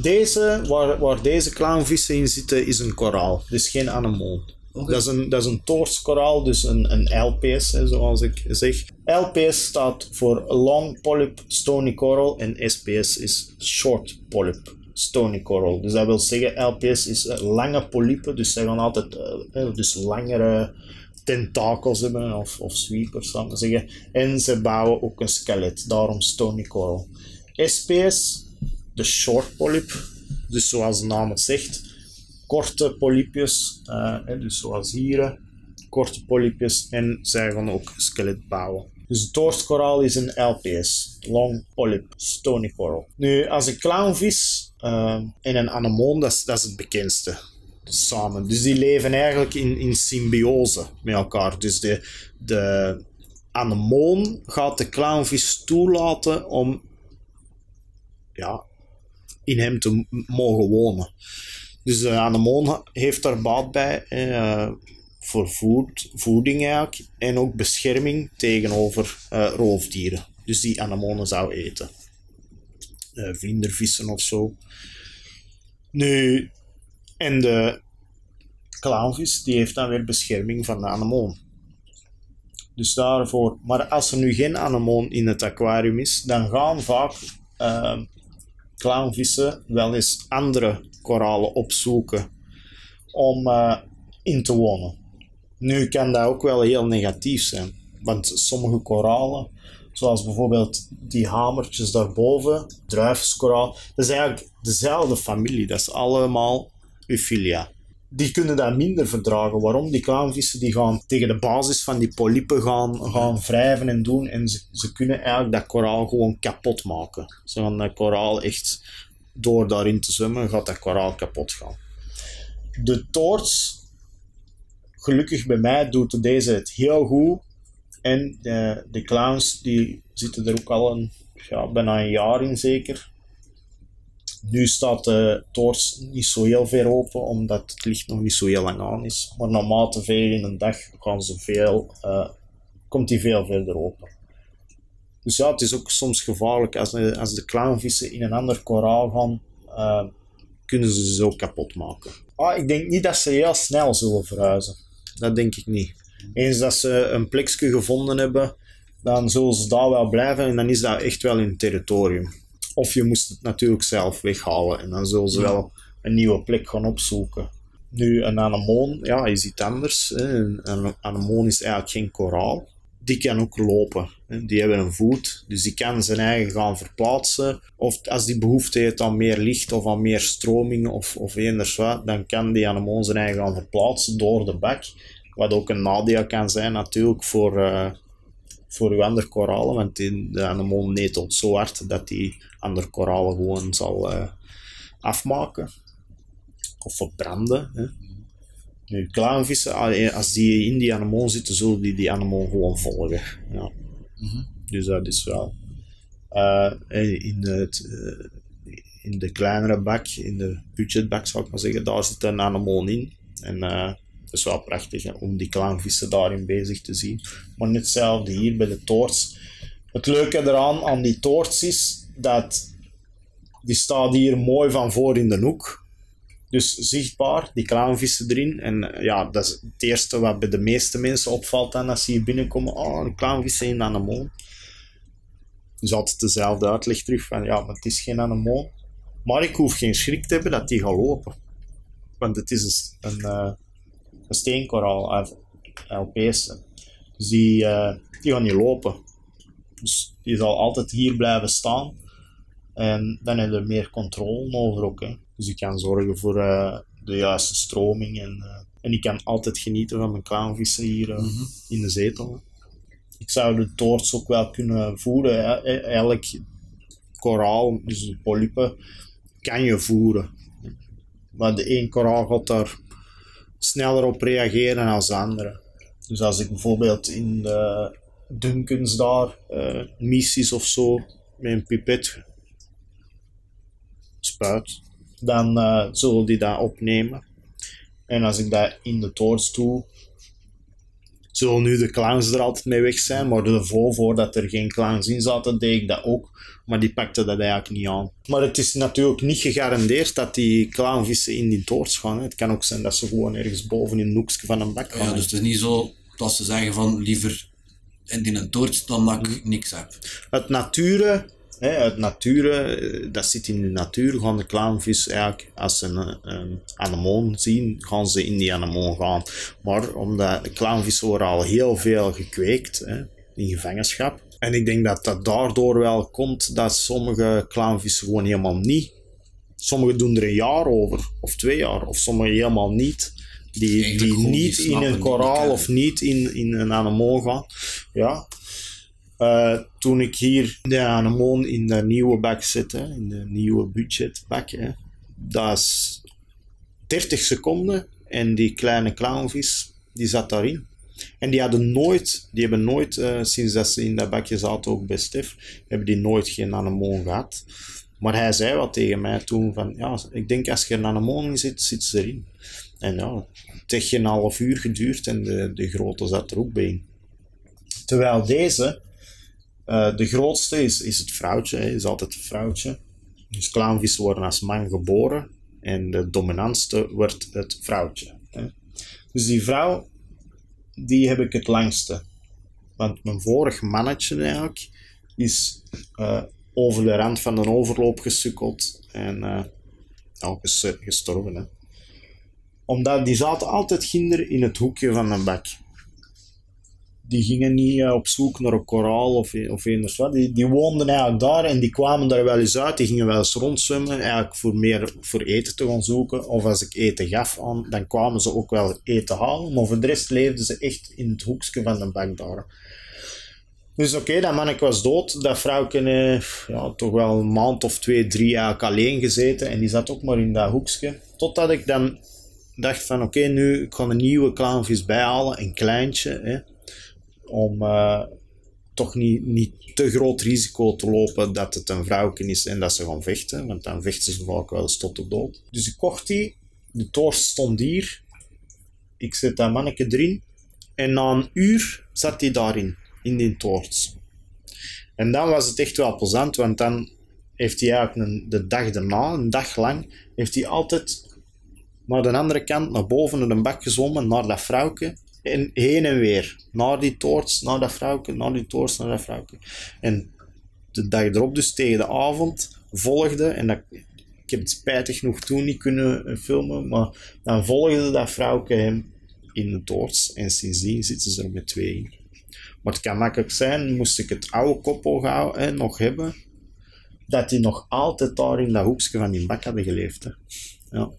Deze, waar deze clownvissen in zitten, is een koraal. Dus geen anemoon. Okay. Dat is een toortskoraal, dus een LPS, hè, zoals ik zeg. LPS staat voor Long Polyp Stony Coral en SPS is Short Polyp Stony Coral. Dus dat wil zeggen, LPS is lange polypen, dus ze gaan altijd dus langere tentakels hebben, of sweepers, zou ik maar zeggen. En ze bouwen ook een skelet, daarom Stony Coral. SPS, de Short Polyp, dus zoals de naam het zegt, korte polypjes, dus zoals hier, korte polypjes, en zij gaan ook skelet bouwen. Dus de toortskoraal is een LPS, Long Polyp Stony Coral. Nu, als een clownvis en een anemoon, dat is het bekendste samen. Dus die leven eigenlijk in symbiose met elkaar. Dus de anemoon gaat de clownvis toelaten om in hem te mogen wonen. Dus de anemoon heeft daar baat bij voor voeding eigenlijk en ook bescherming tegenover roofdieren. Dus die anemonen zou eten. Vlindervissen of zo. Nu, en de clownvis die heeft dan weer bescherming van de anemoon. Dus daarvoor, maar als er nu geen anemoon in het aquarium is, dan gaan vaak clownvissen wel eens andere koralen opzoeken om in te wonen. Nu kan dat ook wel heel negatief zijn, want sommige koralen, zoals bijvoorbeeld die hamertjes daarboven, druifskoraal, dat is eigenlijk dezelfde familie, dat is allemaal Euphyllia. Die kunnen dat minder verdragen. Waarom? Die clownvissen die gaan tegen de basis van die polypen gaan wrijven en doen en ze kunnen eigenlijk dat koraal gewoon kapot maken. Ze gaan dat koraal echt, door daarin te zwemmen, gaat dat koraal kapot gaan. De toorts, gelukkig bij mij, doet deze het heel goed. En de clowns die zitten er ook al bijna een jaar in zeker. Nu staat de toorts niet zo heel ver open, omdat het licht nog niet zo heel lang aan is. Maar naarmate veel in een dag komt die veel verder open. Dus ja, het is ook soms gevaarlijk als de clownvissen in een ander koraal gaan, kunnen ze zo kapot maken. Ik denk niet dat ze heel snel zullen verhuizen. Dat denk ik niet. Eens dat ze een plekje gevonden hebben, dan zullen ze daar wel blijven en dan is dat echt wel hun territorium. Of je moest het natuurlijk zelf weghalen en dan zullen ze wel een nieuwe plek gaan opzoeken. Nu, een anemoon is iets anders. Een anemoon is eigenlijk geen koraal. Die kan ook lopen. Die hebben een voet, dus die kan zijn eigen gaan verplaatsen. Of als die behoefte heeft aan meer licht of aan meer stroming of eenders wat, dan kan die anemoon zijn eigen gaan verplaatsen door de bak. Wat ook een nadeel kan zijn natuurlijk voor uw andere koralen, want de anemoon netelt zo hard dat die andere koralen gewoon zal afmaken of verbranden. Hè. Nu, clownvissen, als die in die anemoon zitten, zullen die anemoon gewoon volgen. Ja. Dus dat is wel in de kleinere bak, in de budgetbak zou ik maar zeggen, daar zit een anemoon in. En dat is wel prachtig om die clownvissen daarin bezig te zien. Maar net hetzelfde hier bij de toorts. Het leuke eraan aan die toorts is dat die staat hier mooi van voor in de hoek. Dus zichtbaar, die clownvissen erin. En dat is het eerste wat bij de meeste mensen opvalt dan als ze hier binnenkomen. Een clownvissen in een anemoon. Dus altijd dezelfde uitleg terug van maar het is geen anemoon. Maar ik hoef geen schrik te hebben dat die gaat lopen. Want het is een steenkoraal, LPS. Dus die gaan niet lopen. Dus die zal altijd hier blijven staan. En dan heb je er meer controle over ook. Hè. Dus ik kan zorgen voor de juiste stroming. En ik kan altijd genieten van mijn clownvissen hier in de zetel. Hè. Ik zou de toorts ook wel kunnen voeren. Hè. Elk koraal, dus de polypen, kan je voeren. Maar de één koraal gaat daar sneller op reageren dan de andere. Dus als ik bijvoorbeeld in de Duncans daar missies of zo met een pipet spuit, dan zullen die dat opnemen. En als ik dat in de toorts doe, zullen nu de clowns er altijd mee weg zijn, maar ervoor, voordat er geen clowns in zaten, deed ik dat ook. Maar die pakte dat eigenlijk niet aan. Maar het is natuurlijk niet gegarandeerd dat die clownvissen in die toorts gaan. Hè. Het kan ook zijn dat ze gewoon ergens boven in een hoekje van een bak gaan. Ja, dus het is niet zo dat ze zeggen van liever in een toorts dan dat ik niks heb. Uit nature, dat zit in de natuur, gaan de clownvis eigenlijk, als ze een anemoon zien, gaan ze in die anemoon gaan. Maar omdat de clownvissen worden al heel veel gekweekt, hè, in gevangenschap. En ik denk dat dat daardoor wel komt dat sommige clownvissen gewoon helemaal niet. Sommigen doen er een jaar over, of 2 jaar, of sommigen helemaal niet. Die niet in een koraal of niet in een anemoon gaan. Ja. Toen ik hier de anemoon in de nieuwe bak zette, in de nieuwe budgetbak, dat is 30 seconden en die kleine clownvis, die zat daarin. En die hebben nooit, sinds dat ze in dat bakje zaten, ook bij Stef, hebben die nooit geen anemoon gehad. Maar hij zei wat tegen mij toen van, ja, ik denk als je een anemoon in zit, zit ze erin. En ja, het heeft geen half uur geduurd en de grote zat er ook bij in. Terwijl deze, de grootste is het vrouwtje, is altijd het vrouwtje. Dus clownvissen worden als man geboren en de dominantste wordt het vrouwtje. Dus die vrouw, die heb ik het langste. Want mijn vorig mannetje eigenlijk is over de rand van de overloop gesukkeld en gestorven. Hè. Omdat die zaten altijd ginder in het hoekje van een bak. Die gingen niet op zoek naar een koraal of eenders wat. Die woonden eigenlijk daar en die kwamen daar wel eens uit. Die gingen wel eens rondzwemmen, eigenlijk voor eten te gaan zoeken. Of als ik eten gaf aan, dan kwamen ze ook wel eten halen. Maar voor de rest leefden ze echt in het hoekje van de bak daar. Dus oké, dat manneke was dood. Dat vrouwke toch wel een maand of 2, 3 eigenlijk alleen gezeten. En die zat ook maar in dat hoekje. Totdat ik dan dacht van oké, nu ik ga een nieuwe clownvis bijhalen. Een kleintje, hè. Om toch niet te groot risico te lopen dat het een vrouwke is en dat ze gaan vechten. Want dan vechten ze vaak wel eens tot de dood. Dus ik kocht die. De toorts stond hier. Ik zet dat manneke erin. En na een uur zat hij daarin. In die toorts. En dan was het echt wel plezant. Want dan heeft hij eigenlijk de dag daarna, een dag lang, heeft hij altijd naar de andere kant, naar boven in een bak gezwommen, naar dat vrouwke. En heen en weer. Naar die toorts, naar dat vrouwke, naar die toorts, naar dat vrouwke. En de dag erop, dus tegen de avond, volgde, en ik heb het spijtig genoeg toen niet kunnen filmen, maar dan volgde dat vrouwke hem in de toorts. En sindsdien zitten ze er met 2 in. Maar het kan makkelijk zijn, moest ik het oude koppel nog hebben, dat die nog altijd daar in dat hoekje van die bak hadden geleefd. Hè. Ja.